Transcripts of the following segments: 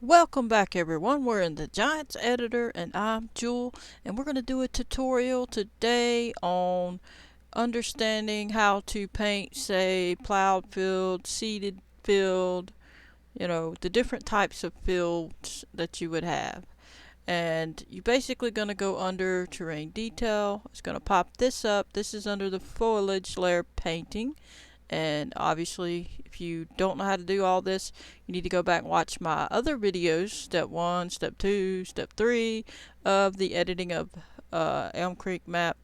Welcome back everyone, we're in the Giants editor and I'm Jewel, and we're going to do a tutorial today on understanding how to paint, say, plowed field, seeded field, the different types of fields that you would have. And you're basically going to go under terrain detail. It's going to pop this up. This is under the foliage layer painting. And obviously, if you don't know how to do all this, you need to go back and watch my other videos, step 1, step 2, step 3 of the editing of Elm Creek map.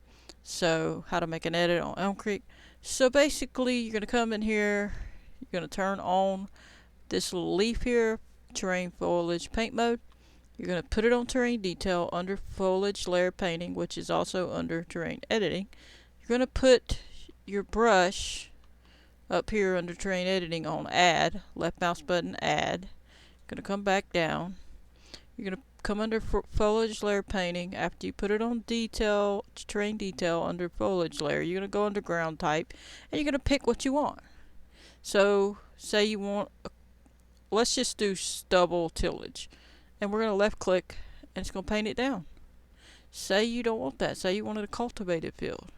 So how to make an edit on Elm Creek. So basically, you're going to come in here, you're going to turn on this little leaf here, terrain foliage paint mode. You're going to put it on terrain detail under foliage layer painting, which is also under terrain editing. You're going to put your brush up here under terrain editing on add, left mouse button add. Going to come back down. You're going to come under foliage layer painting. After you put it on detail, terrain detail under foliage layer, you're going to go under ground type and you're going to pick what you want. So say you want, let's just do stubble tillage, and we're going to left click and it's going to paint it down. Say you don't want that, say you wanted a cultivated field,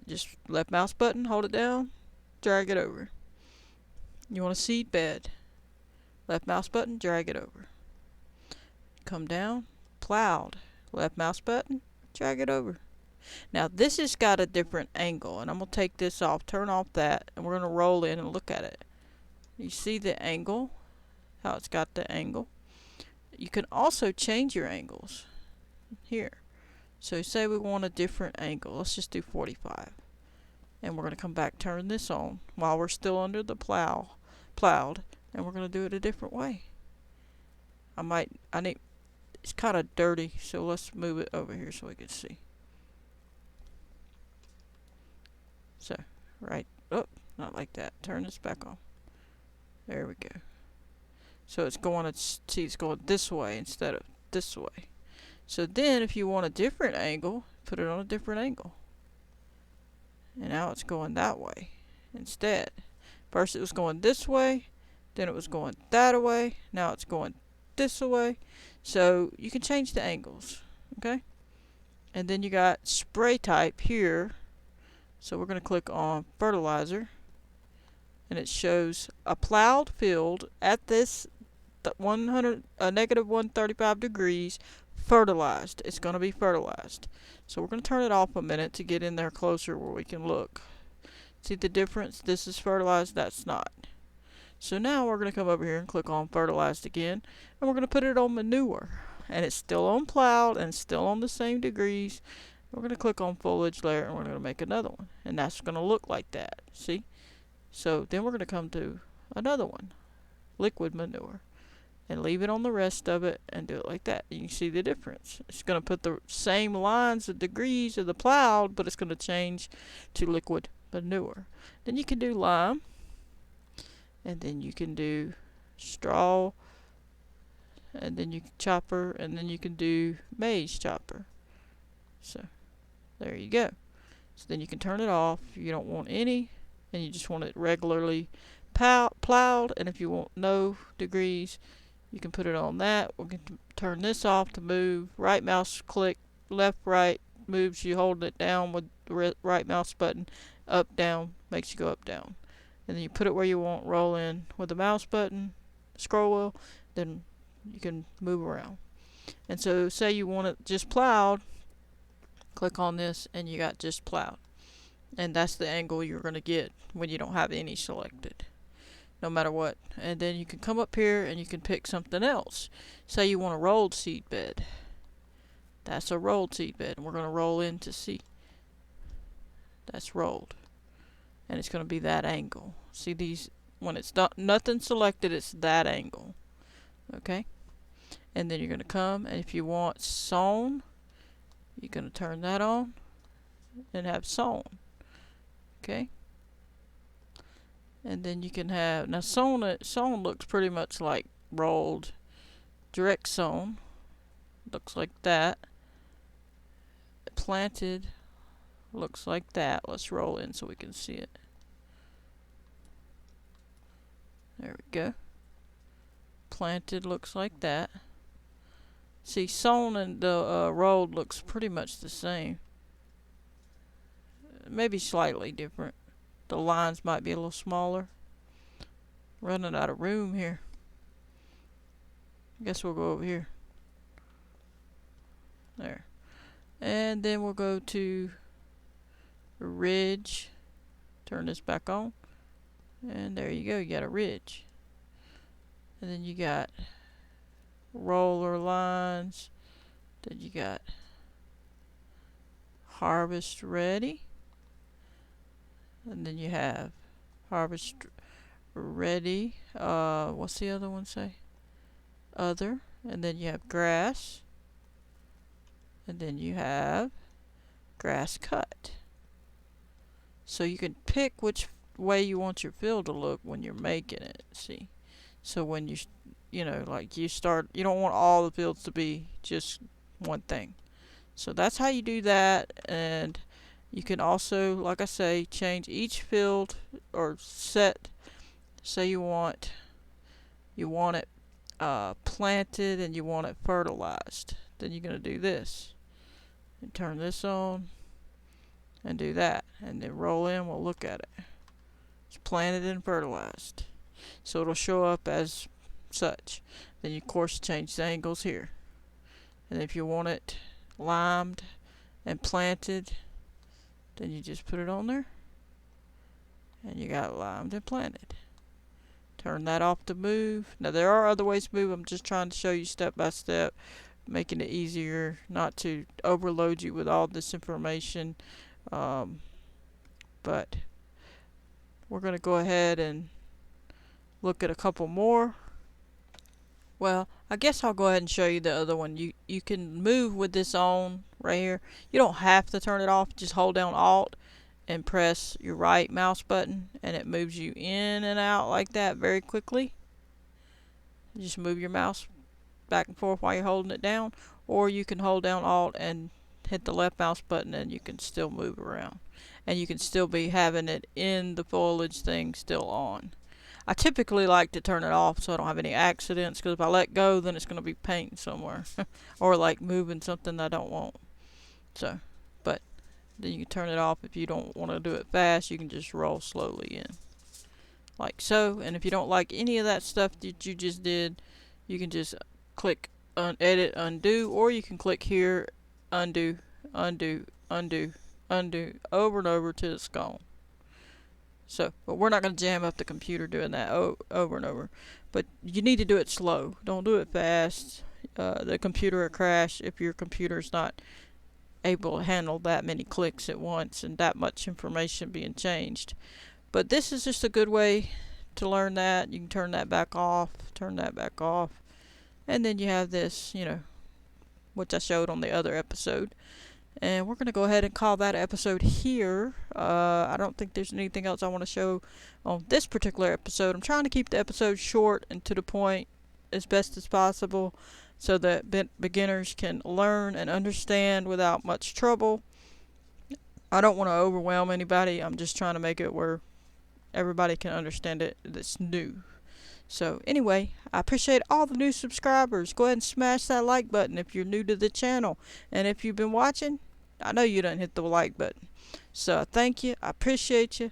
just left mouse button, hold it down, drag it over. You want a seed bed, left mouse button, drag it over. Come down, plowed, left mouse button, drag it over. Now this has got a different angle, and I'm going to take this off, turn off that, and we're going to roll in and look at it. You see the angle, how it's got the angle. You can also change your angles here. So say we want a different angle, let's just do 45. And we're going to come back, turn this on while we're still under the plowed, and we're going to do it a different way. It's kind of dirty, so let's move it over here so we can see. So, right, oh, not like that. Turn this back on. There we go. So it's going this way instead of this way. So then if you want a different angle, put it on a different angle. And now it's going that way instead. First it was going this way, then it was going that way, now it's going this way. So you can change the angles, okay? And then you got spray type here. So we're going to click on fertilizer, and it shows a plowed field at this negative 135 degrees fertilized. It's going to be fertilized. So we're going to turn it off a minute to get in there closer where we can look. See the difference? This is fertilized, that's not. So now we're going to come over here and click on fertilized again, and we're going to put it on manure. And it's still on plowed and still on the same degrees. We're going to click on foliage layer and we're going to make another one. And that's going to look like that. See? So then we're going to come to another one, liquid manure, and leave it on the rest of it and do it like that. You can see the difference. It's going to put the same lines of degrees of the plowed, but it's going to change to liquid manure. Then you can do lime, and then you can do straw, and then you can chopper, and then you can do maize chopper. So there you go. So then you can turn it off if you don't want any, and you just want it regularly plowed. And if you want no degrees, you can put it on that. We can turn this off to move. Right mouse click, left, right, moves you holding it down with the right mouse button. Up, down, makes you go up, down. And then you put it where you want, roll in with the mouse button, scroll wheel, then you can move around. And so say you want it just plowed, click on this and you got just plowed. And that's the angle you're going to get when you don't have any selected, no matter what. And then you can come up here and you can pick something else. Say you want a rolled seed bed. That's a rolled seed bed, and we're going to roll in to see. That's rolled. And it's going to be that angle. See these, when it's nothing selected, it's that angle. Okay? And then you're going to come, and if you want sown, you're going to turn that on and have sown. Okay? And then you can have, now sown looks pretty much like rolled. Direct sown looks like that. Planted looks like that. Let's roll in so we can see it. There we go. planted looks like that. See, sown and the rolled looks pretty much the same. Maybe slightly different. The lines might be a little smaller. Running out of room here. I guess we'll go over here. There. And then we'll go to ridge. Turn this back on. And there you go. You got a ridge. And then you got roller lines. Then you got harvest ready. And then you have harvest ready. What's the other one say? Other. And then you have grass. And then you have grass cut. So you can pick which way you want your field to look when you're making it. See? So when you know, like you don't want all the fields to be just one thing. So that's how you do that. And you can also, like I say, change each field or set. Say you want it planted and you want it fertilized. Then you're going to do this. And turn this on and do that. And then roll in, we'll look at it. It's planted and fertilized. So it'll show up as such. Then you of course change the angles here. And if you want it limed and planted, then you just put it on there. And you got it limed and planted. Turn that off to move. Now there are other ways to move. I'm just trying to show you step by step, making it easier, not to overload you with all this information. But we're going to go ahead and look at a couple more. Well, I guess I'll go ahead and show you the other one. You can move with this on right here. You don't have to turn it off. Just hold down Alt and press your right mouse button and it moves you in and out like that very quickly. You just move your mouse back and forth while you're holding it down, or you can hold down Alt and hit the left mouse button and you can still move around. And you can still be having it in the foliage thing still on. I typically like to turn it off so I don't have any accidents, because if I let go then it's going to be painting somewhere or like moving something I don't want. So, but then you can turn it off if you don't want to do it fast. You can just roll slowly in like so. And if you don't like any of that stuff that you just did, you can just click edit undo, or you can click here undo, undo, undo, undo over and over till it's gone. So, but we're not going to jam up the computer doing that over and over. But you need to do it slow. Don't do it fast. The computer will crash if your computer's not able to handle that many clicks at once and that much information being changed. But this is just a good way to learn that. You can turn that back off, turn that back off. And then you have this, you know, which I showed on the other episode. And we're going to go ahead and call that episode here. I don't think there's anything else I want to show on this particular episode. I'm trying to keep the episode short and to the point as best as possible so that beginners can learn and understand without much trouble. I don't want to overwhelm anybody. I'm just trying to make it where everybody can understand it that's new. So anyway, I appreciate all the new subscribers. Go ahead and smash that like button if you're new to the channel. And if you've been watching, I know you done hit the like button. So thank you. I appreciate you.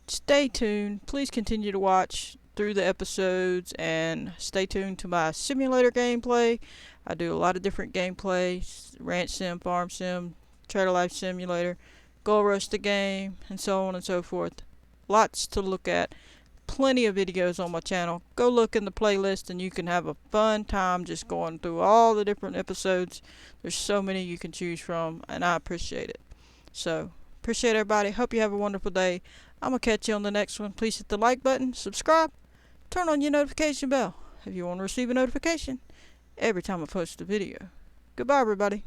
Stay tuned. Please continue to watch through the episodes and stay tuned to my simulator gameplay. I do a lot of different gameplay. Ranch sim, farm sim, trailer life simulator, Gold Rush the game, and so on and so forth. Lots to look at. Plenty of videos on my channel. Go look in the playlist and you can have a fun time just going through all the different episodes. There's so many you can choose from and I appreciate it. So, appreciate everybody. Hope you have a wonderful day. I'm going to catch you on the next one. Please hit the like button, subscribe, turn on your notification bell if you want to receive a notification every time I post a video. Goodbye everybody.